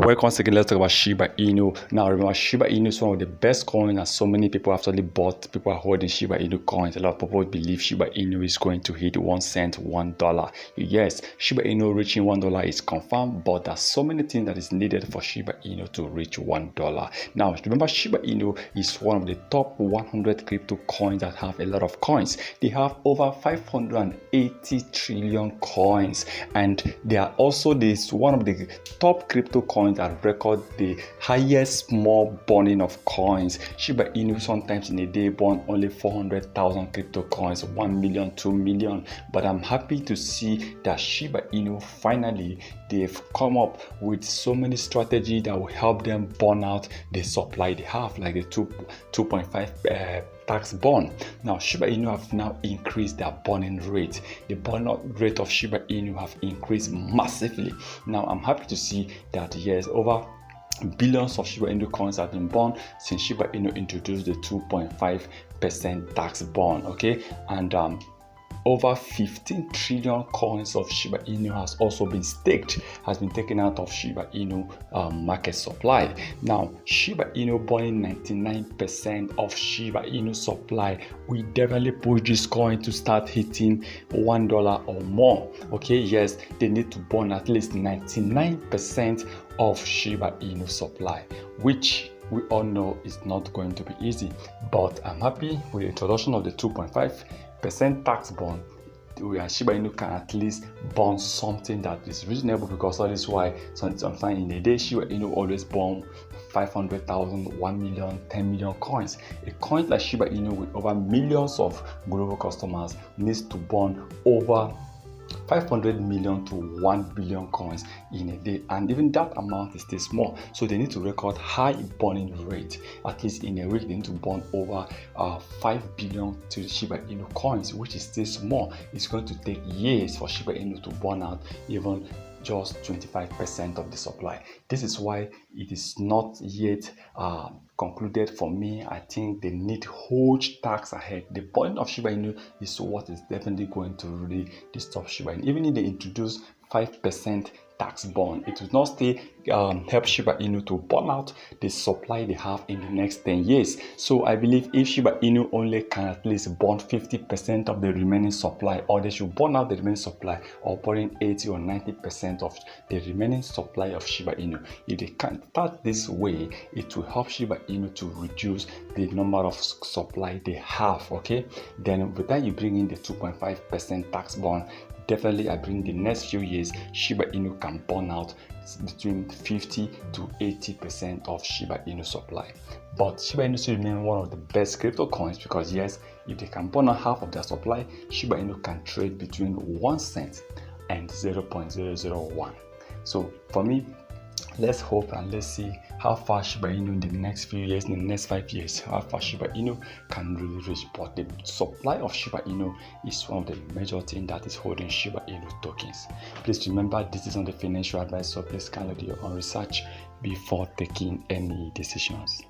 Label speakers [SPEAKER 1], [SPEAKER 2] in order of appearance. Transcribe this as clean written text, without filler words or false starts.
[SPEAKER 1] Welcome once again. Let's talk about Shiba Inu. Now remember, Shiba Inu is one of the best coins, and so many people actually bought. People are holding Shiba Inu coins. A lot of people believe Shiba Inu is going to hit 1 cent, $1. Yes, Shiba Inu reaching $1 is confirmed, but there's so many things that is needed for Shiba Inu to reach $1. Now remember, Shiba Inu is one of the top 100 crypto coins that have a lot of coins. They have over 580 trillion coins, and they are also one of the top crypto coins that record the highest small burning of coins. Shiba Inu sometimes in a day burn only 400,000 crypto coins, 1 million, 2 million. But I'm happy to see that Shiba Inu finally they've come up with so many strategies that will help them burn out the supply they have, like the 2.5 tax burn. Now Shiba Inu have now increased their burning rate. The burn rate of Shiba Inu have increased massively. Now I'm happy to see that yes, over billions of Shiba Inu coins have been burned since Shiba Inu introduced the 2.5% tax burn. Okay, and over 15 trillion coins of Shiba Inu has also been taken out of Shiba Inu market supply. Now, Shiba Inu burning 99% of Shiba Inu supply. We definitely push this coin to start hitting $1 or more. Okay, yes, they need to burn at least 99% of Shiba Inu supply, which we all know is not going to be easy. But I'm happy with the introduction of the 2.5% tax burn. Shiba Inu can at least burn something that is reasonable, because that is why sometimes in a day Shiba Inu always burn 500,000, 1 million, 10 million coins. A coin like Shiba Inu with over millions of global customers needs to burn over 500 million to 1 billion coins in a day, and even that amount is still small. So they need to record high burning rate. At least in a week they need to burn over 5 billion to Shiba Inu coins, which is still small. It's going to take years for Shiba Inu to burn out even just 25% of the supply. This is why it is not yet concluded for me. I think they need huge tax ahead. The point of Shiba Inu is what is definitely going to really disturb Shiba Inu. Even if they introduce 5% tax burn, it will not still help Shiba Inu to burn out the supply they have in the next 10 years. So I believe if Shiba Inu only can at least burn 50% of the remaining supply, or they should burn out the remaining supply, or burn 80 or 90% of the remaining supply of Shiba Inu. If they can start this way, it will help Shiba Inu to reduce the number of supply they have. Okay, then with that you bring in the 2.5% tax burn. Definitely, I bring the next few years, Shiba Inu can burn out between 50 to 80% of Shiba Inu supply. But Shiba Inu still remains one of the best crypto coins, because yes, if they can burn out half of their supply, Shiba Inu can trade between 1 cent and 0.001. So for me, let's hope and let's see how far Shiba Inu in the next few years, in the next 5 years, how far Shiba Inu can really reach. But the supply of Shiba Inu is one of the major things that is holding Shiba Inu tokens. Please remember, this is not a financial advice, so please kindly do your own research before taking any decisions.